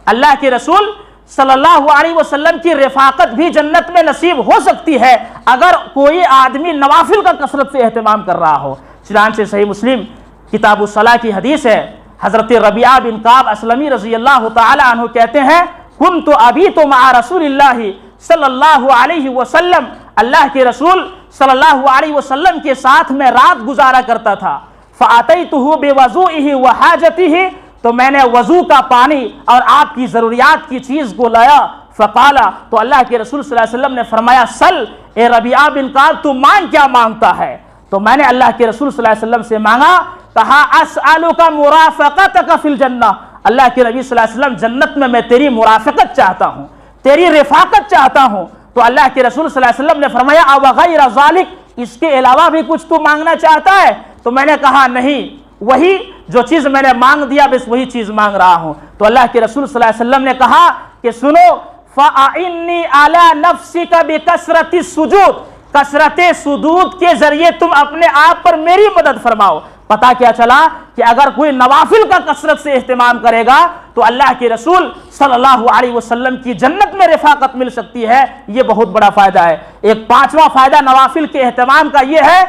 اللہ کے رسول صلی اللہ علیہ وسلم کی رفاقت بھی جنت میں نصیب ہو سکتی ہے اگر کوئی آدمی نوافل کا کثرت سے اہتمام کر رہا ہو۔ چنانچہ صحیح مسلم کتاب الصلاح کی حدیث ہے، حضرت ربیعہ بن کعب اسلمی رضی اللہ تعالی عنہ کہتے ہیں کنت ابیت مع رسول اللہ صلی اللہ علیہ وسلم، اللہ کے رسول صلی اللہ علیہ وسلم کے ساتھ میں رات گزارا کرتا تھا۔ فاتیتہ بوضوئہ وحاجتہ، تو میں نے وضو کا پانی اور آپ کی ضروریات کی چیز کو لایا۔ فقالا، تو اللہ کے رسول صلی اللہ علیہ وسلم نے فرمایا سل، اے ربیعہ بن کعب تو مانگ کیا مانگتا ہے؟ تو میں نے اللہ کے رسول صلی اللہ علیہ وسلم سے مانگا، کہا اسألک مرافقتک فی الجنہ، اللہ کے نبی صلی اللہ علیہ وسلم جنت میں میں تیری مرافقت چاہتا ہوں، تیری رفاقت چاہتا ہوں۔ تو اللہ کے رسول صلی اللہ علیہ وسلم نے فرمایا او غیر ذالک، اس کے علاوہ بھی کچھ تو مانگنا چاہتا ہے؟ تو میں نے کہا نہیں، وہی جو چیز میں نے مانگ دیا بس وہی چیز مانگ رہا ہوں۔ تو اللہ کے رسول صلی اللہ علیہ وسلم نے کہا کہ سنو فَأَعِنِّي عَلَى نَفْسِكَ بِكَثْرَةِ السُّجُودِ، کثرت سجود کے ذریعے تم اپنے آپ پر میری مدد فرماؤ۔ پتا کیا چلا کہ اگر کوئی نوافل کا کثرت سے اہتمام کرے گا تو اللہ کے رسول صلی اللہ علیہ وسلم کی جنت میں رفاقت مل سکتی ہے۔ یہ بہت بڑا فائدہ ہے۔ ایک 5واں فائدہ نوافل کے اہتمام کا یہ ہے،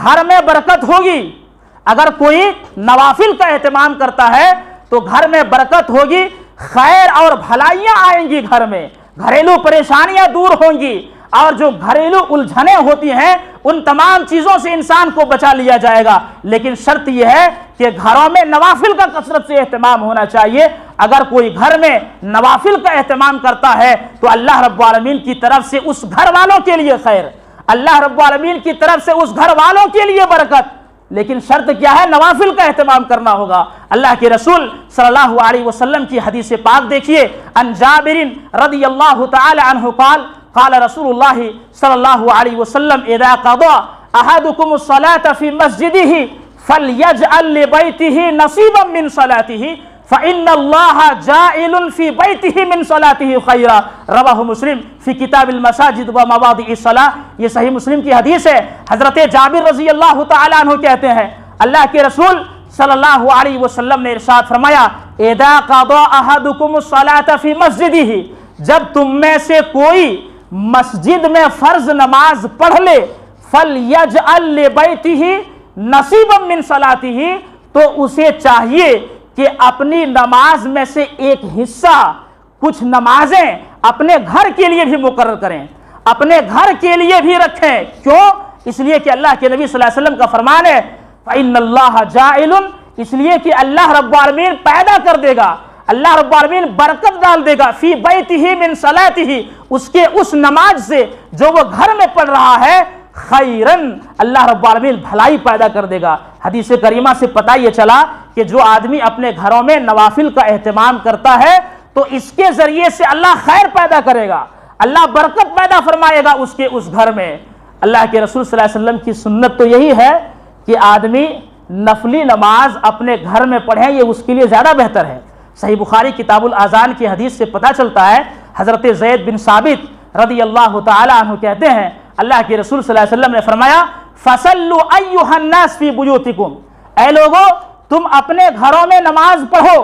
گھر میں برکت ہوگی۔ اگر کوئی نوافل کا اہتمام کرتا ہے تو گھر میں برکت ہوگی، خیر اور بھلائیاں آئیں گی گھر میں، گھریلو پریشانیاں دور ہوں گی، اور جو گھریلو الجھنیں ہوتی ہیں ان تمام چیزوں سے انسان کو بچا لیا جائے گا۔ لیکن شرط یہ ہے کہ گھروں میں نوافل کا کثرت سے اہتمام ہونا چاہیے۔ اگر کوئی گھر میں نوافل کا اہتمام کرتا ہے تو اللہ رب العالمین کی طرف سے اس گھر والوں کے لیے خیر، اللہ رب العالمین کی طرف سے اس گھر والوں کے لیے برکت۔ لیکن شرط کیا ہے؟ نوافل کا اہتمام کرنا ہوگا۔ اللہ کے رسول صلی اللہ علیہ وسلم کی حدیث پاک دیکھیے، عن جابر رضی اللہ تعالی عنہ قال قال رسول اللہ صلی اللہ علیہ وسلم اذا قضى احدكم الصلاة في مسجده فليجعل لبيته نصيبا من صلاته فإن الله جائل في بيته من صلاته خيرا، رواہ مسلم فی کتاب المساجد و مواضع الصلاة۔ یہ صحیح مسلم کی حدیث ہے۔ حضرت جابر رضی اللہ تعالی عنہ کہتے ہیں اللہ کے رسول صلی اللہ علیہ وسلم نے ارشاد فرمایا اذا قضى احدكم الصلاة في مسجده، جب تم میں سے کوئی مسجد میں فرض نماز پڑھ لے، فَلْيَجْعَلْ لِبَيْتِهِ نَصِيبًا مِّن صَلَاتِهِ، تو اسے چاہیے کہ اپنی نماز میں سے ایک حصہ، کچھ نمازیں اپنے گھر کے لیے بھی مقرر کریں، اپنے گھر کے لیے بھی رکھیں۔ کیوں؟ اس لیے کہ اللہ کے نبی صلی اللہ علیہ وسلم کا فرمان ہے فَإِنَّ اللَّهَ جَاعِلٌ، اس لیے کہ اللہ رب العالمین پیدا کر دے گا، اللہ رب العالمین برکت ڈال دے گا فی بیتہ من صلاتہ، اس کے اس نماز سے جو وہ گھر میں پڑھ رہا ہے، خیرن، اللہ رب العالمین بھلائی پیدا کر دے گا۔ حدیث کریمہ سے پتہ یہ چلا کہ جو آدمی اپنے گھروں میں نوافل کا اہتمام کرتا ہے تو اس کے ذریعے سے اللہ خیر پیدا کرے گا، اللہ برکت پیدا فرمائے گا اس کے اس گھر میں۔ اللہ کے رسول صلی اللہ علیہ وسلم کی سنت تو یہی ہے کہ آدمی نفلی نماز اپنے گھر میں پڑھیں، یہ اس کے لیے زیادہ بہتر ہے۔ صحیح بخاری کتاب الاذان کی حدیث سے پتہ چلتا ہے، حضرت زید بن ثابت رضی اللہ تعالی عنہ کہتے ہیں اللہ کے رسول صلی اللہ علیہ وسلم نے فرمایا فصلوا ایھا الناس فی بیوتکم، اے لوگو تم اپنے گھروں میں نماز پڑھو،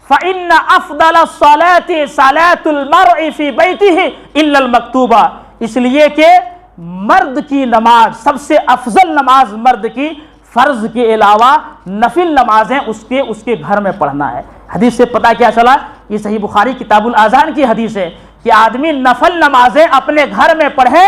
فإن افضل الصلاة صلاة المرء فی بیتہ الا المکتوبہ، اس لیے کہ مرد کی نماز سب سے افضل نماز مرد کی فرض کے علاوہ نفل نمازیں اس کے گھر میں پڑھنا ہے۔ حدیث سے پتہ کیا چلا؟ یہ صحیح بخاری کتاب الاذان کی حدیث ہے کہ آدمی نفل نمازیں اپنے گھر میں پڑھے،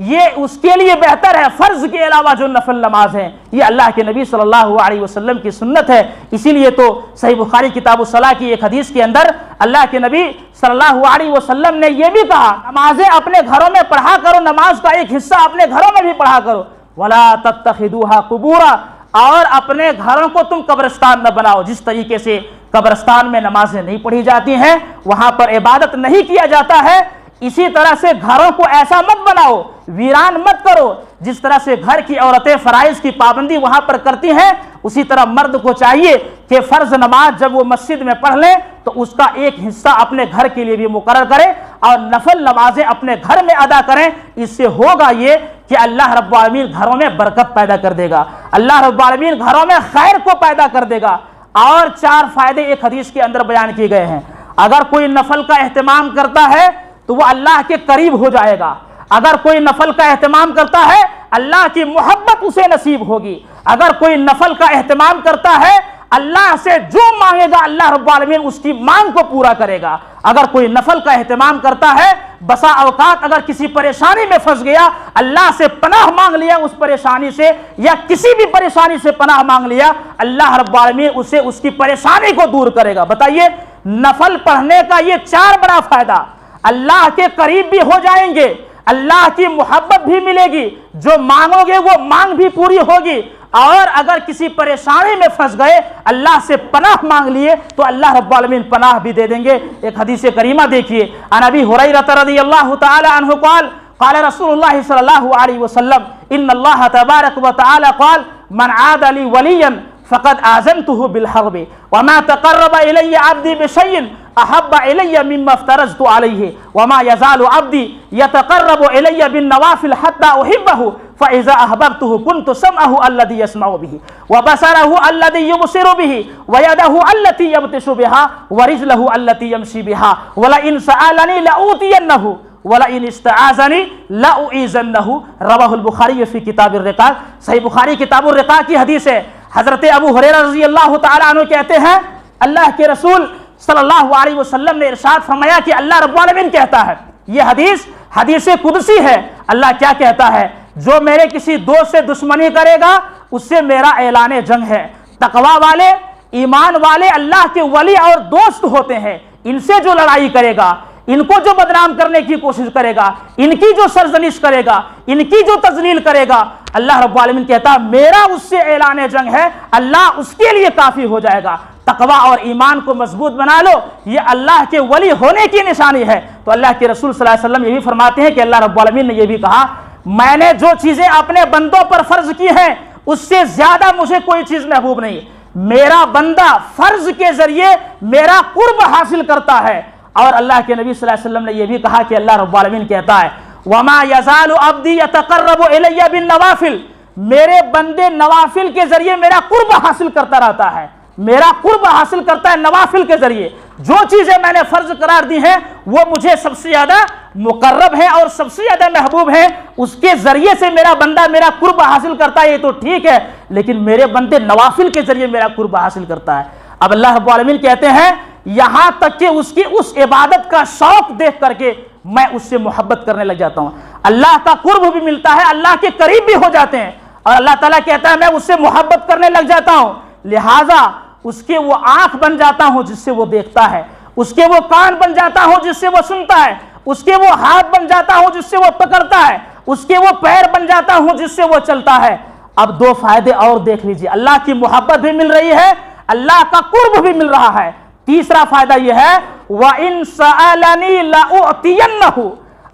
یہ اس کے لیے بہتر ہے فرض کے علاوہ جو نفل نماز ہے. یہ اللہ کے نبی صلی اللہ علیہ وسلم کی سنت ہے. اسی لیے تو صحیح بخاری کتاب الصلاۃ کی ایک حدیث کے اندر اللہ کے نبی صلی اللہ علیہ وسلم نے یہ بھی کہا نمازیں اپنے گھروں میں پڑھا کرو, نماز کا ایک حصہ اپنے گھروں میں بھی پڑھا کرو. وَلَا تَتَّخِذُوهَا قُبُورًا, اور اپنے گھروں کو تم قبرستان نہ بناؤ. جس طریقے سے قبرستان میں نمازیں نہیں پڑھی جاتی ہیں, وہاں پر عبادت نہیں کیا جاتا ہے, اسی طرح سے گھروں کو ایسا مت بناؤ, ویران مت کرو. جس طرح سے گھر کی عورتیں فرائض کی پابندی وہاں پر کرتی ہیں, اسی طرح مرد کو چاہیے کہ فرض نماز جب وہ مسجد میں پڑھ لیں تو اس کا ایک حصہ اپنے گھر کے لیے بھی مقرر کرے اور نفل نمازیں اپنے گھر میں ادا کریں. اس سے ہوگا یہ کہ اللہ رب العالمین گھروں میں برکت پیدا کر دے گا, اللہ رب العالمین گھروں میں خیر کو پیدا کر دے گا. اور 4 فائدے ایک حدیث کے اندر بیان کیے گئے ہیں. اگر کوئی نفل کا اہتمام کرتا ہے تو وہ اللہ کے قریب ہو جائے گا. اگر کوئی نفل کا اہتمام کرتا ہے اللہ کی محبت اسے نصیب ہوگی. اگر کوئی نفل کا اہتمام کرتا ہے اللہ سے جو مانگے گا اللہ رب العالمین اس کی مانگ کو پورا کرے گا. اگر کوئی نفل کا اہتمام کرتا ہے, بسا اوقات اگر کسی پریشانی میں پھنس گیا, اللہ سے پناہ مانگ لیا اس پریشانی سے, یا کسی بھی پریشانی سے پناہ مانگ لیا, اللہ رب العالمین اسے اس کی پریشانی کو دور کرے گا. بتائیے نفل پڑھنے کا یہ 4 بڑا فائدہ. اللہ کے قریب بھی ہو جائیں گے, اللہ کی محبت بھی ملے گی, جو مانگو گے وہ مانگ بھی پوری ہوگی, اور اگر کسی پریشانی میں پھنس گئے اللہ سے پناہ مانگ لیے تو اللہ رب العالمین پناہ بھی دے دیں گے. ایک حدیث کریمہ دیکھیے, عن ابی ہریرہ رضی اللہ تعالی عنہ قال قال رسول اللہ صلی اللہ علیہ وسلم ان اللہ تبارک و تعالی قال من عاد لی ولیا فقد آذنته بالحرب وما تقرب الی عبدی بشیء احب الی مما افترضت علیہ وما یزال عبدی یتقرب الی بالنوافل حتی احبہ فاذا احببته كنت سمعه الذي يسمع به وبصره الذي يبصر به ويده التي يبطش بها ورجله التي يمشي بها ولئن سألني لأوتينه ولئن استعاذني لأعيذنه رواه البخاری فی کتاب الرقاق. صحیح بخاری کتاب الرقاق کی حدیث ہے. حضرت ابو ہریرہ رضی اللہ تعالی عنہ کہتے ہیں اللہ کے رسول صلی اللہ علیہ وسلم نے ارشاد فرمایا کہ اللہ رب العالمین کہتا ہے, یہ حدیث قدسی ہے. اللہ کیا کہتا ہے, جو میرے کسی دوست سے دشمنی کرے گا اس سے میرا اعلان جنگ ہے. تقوی والے, ایمان والے اللہ کے ولی اور دوست ہوتے ہیں, ان سے جو لڑائی کرے گا, ان کو جو بدنام کرنے کی کوشش کرے گا, ان کی جو سرزنش کرے گا, ان کی جو تذلیل کرے گا, اللہ رب العالمین کہتا میرا اس سے اعلان جنگ ہے, اللہ اس کے لیے کافی ہو جائے گا. تقوی اور ایمان کو مضبوط بنا لو, یہ اللہ کے ولی ہونے کی نشانی ہے. تو اللہ کے رسول صلی اللہ علیہ وسلم یہ بھی فرماتے ہیں کہ اللہ رب العالمین نے یہ بھی کہا میں نے جو چیزیں اپنے بندوں پر فرض کی ہیں اس سے زیادہ مجھے کوئی چیز محبوب نہیں. میرا بندہ فرض کے ذریعے میرا قرب حاصل کرتا ہے. اور اللہ کے نبی صلی اللہ علیہ وسلم نے یہ بھی کہا کہ اللہ رب العالمین کہتا ہے وَمَا يَزَالُ عَبْدِي يَتَقَرَّبُ إِلَيَّ بِالنَّوَافِلِ, میرے بندے نوافل کے ذریعے میرا قرب حاصل کرتا رہتا ہے, میرا قرب حاصل کرتا ہے نوافل کے ذریعے. جو چیزیں میں نے فرض قرار دی ہیں وہ مجھے سب سے زیادہ مقرب ہیں اور سب سے زیادہ محبوب ہیں, اس کے ذریعے سے میرا بندہ میرا قرب حاصل کرتا ہے, یہ تو ٹھیک ہے, لیکن میرے بندے نوافل کے ذریعے میرا قرب حاصل کرتا ہے. اب اللہ رب العالمین کہتے ہیں یہاں تک کہ اس کی اس عبادت کا شوق دیکھ کر کے میں اس سے محبت کرنے لگ جاتا ہوں. اللہ کا قرب بھی ملتا ہے, اللہ کے قریب بھی ہو جاتے ہیں, اور اللہ تعالیٰ کہتا ہے میں اس سے محبت کرنے لگ جاتا ہوں, لہٰذا اس کے وہ آنکھ بن جاتا ہوں جس سے وہ دیکھتا ہے, اس کے وہ کان بن جاتا ہوں جس سے وہ سنتا ہے, اس کے وہ ہاتھ بن جاتا ہوں جس سے وہ پکڑتا ہے, اس کے وہ پیر بن جاتا ہوں جس سے وہ چلتا ہے. اب 2 فائدے اور دیکھ لیجئے, اللہ کی محبت بھی مل رہی ہے, اللہ کا قرب بھی مل رہا ہے. تیسرا فائدہ یہ ہے وَإِن سَأَلَنِي لَأُعْتِيَنَّهُ,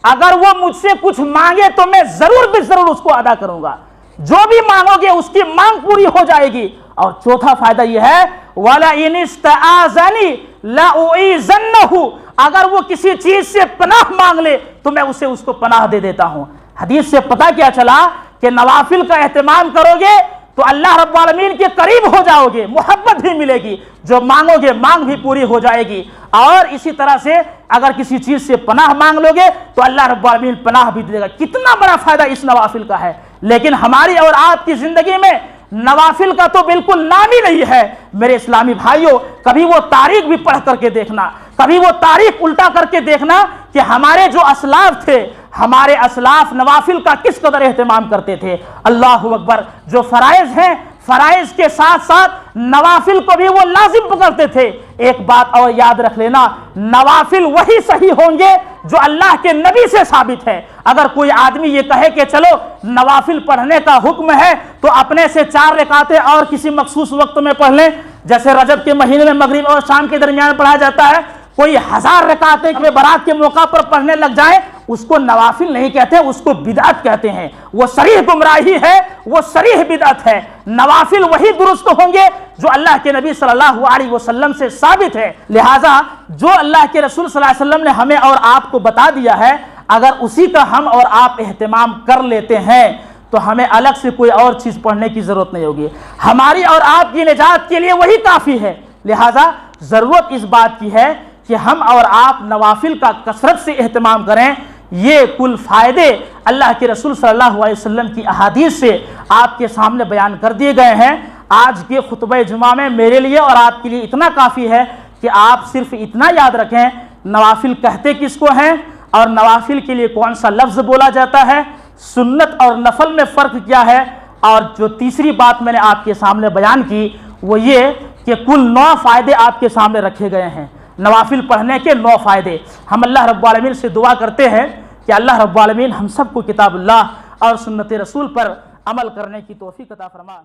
اگر وہ مجھ سے کچھ مانگے تو میں ضرور بھی ضرور اس کو ادا کروں گا, جو بھی مانگو گے اس کی مانگ پوری ہو جائے گی. اور چوتھا فائدہ یہ ہے وَلَئِنِ اسْتَعَاذَنِي لَأُعِيذَنَّهُ, اگر وہ کسی چیز سے پناہ مانگ لے تو میں اسے اس کو پناہ دے دیتا ہوں. حدیث سے پتہ کیا چلا کہ نوافل کا اہتمام کرو گے تو اللہ رب العالمین کے قریب ہو جاؤ گے, محبت بھی ملے گی, جو مانگو گے مانگ بھی پوری ہو جائے گی. اور اسی طرح سے اگر کسی چیز سے پناہ مانگ لو گے تو اللہ رب العالمین پناہ بھی دے گا. کتنا بڑا فائدہ اس نوافل کا ہے. لیکن ہماری اور آپ کی زندگی میں نوافل کا تو بالکل نام ہی نہیں ہے. میرے اسلامی بھائیوں, کبھی وہ تاریخ بھی پڑھ کر کے دیکھنا, کبھی وہ تاریخ الٹا کر کے دیکھنا کہ ہمارے جو اسلاف تھے, ہمارے اسلاف نوافل کا کس قدر اہتمام کرتے تھے۔ اللہ اکبر، جو فرائض ہیں فرائض کے ساتھ ساتھ نوافل کو بھی وہ لازم پکڑتے تھے۔ ایک بات اور یاد رکھ لینا، نوافل وہی صحیح ہوں گے جو اللہ کے نبی سے ثابت ہے۔ اگر کوئی آدمی یہ کہے کہ چلو نوافل پڑھنے کا حکم ہے تو اپنے سے 4 رکعتیں اور کسی مخصوص وقت میں پڑھ لیں، جیسے رجب کے مہینے میں مغرب اور شام کے درمیان پڑھا جاتا ہے، کوئی 1000 رکعتیں کے برات کے موقع پر پڑھنے لگ جائے، اس کو نوافل نہیں کہتے، اس کو بدعت کہتے ہیں۔ وہ صریح گمراہی ہے، وہ صریح بدعت ہے۔ نوافل وہی درست ہوں گے جو اللہ کے نبی صلی اللہ علیہ وسلم سے ثابت ہے۔ لہٰذا جو اللہ کے رسول صلی اللہ علیہ وسلم نے ہمیں اور آپ کو بتا دیا ہے، اگر اسی کا ہم اور آپ اہتمام کر لیتے ہیں تو ہمیں الگ سے کوئی اور چیز پڑھنے کی ضرورت نہیں ہوگی۔ ہماری اور آپ کی نجات کے لیے وہی کافی ہے۔ لہٰذا ضرورت اس بات کی ہے کہ ہم اور آپ نوافل کا کثرت سے اہتمام کریں۔ یہ کل فائدے اللہ کے رسول صلی اللہ علیہ وسلم کی احادیث سے آپ کے سامنے بیان کر دیے گئے ہیں۔ آج کے خطبہ جمعہ میں میرے لیے اور آپ کے لیے اتنا کافی ہے کہ آپ صرف اتنا یاد رکھیں نوافل کہتے کس کو ہیں اور نوافل کے لیے کون سا لفظ بولا جاتا ہے، سنت اور نفل میں فرق کیا ہے، اور جو تیسری بات میں نے آپ کے سامنے بیان کی وہ یہ کہ کل 9 فائدے آپ کے سامنے رکھے گئے ہیں۔ نوافل پڑھنے کے 9 فائدے۔ ہم اللہ رب العالمین سے دعا کرتے ہیں کہ اللہ رب العالمین ہم سب کو کتاب اللہ اور سنت رسول پر عمل کرنے کی توفیق عطا فرما۔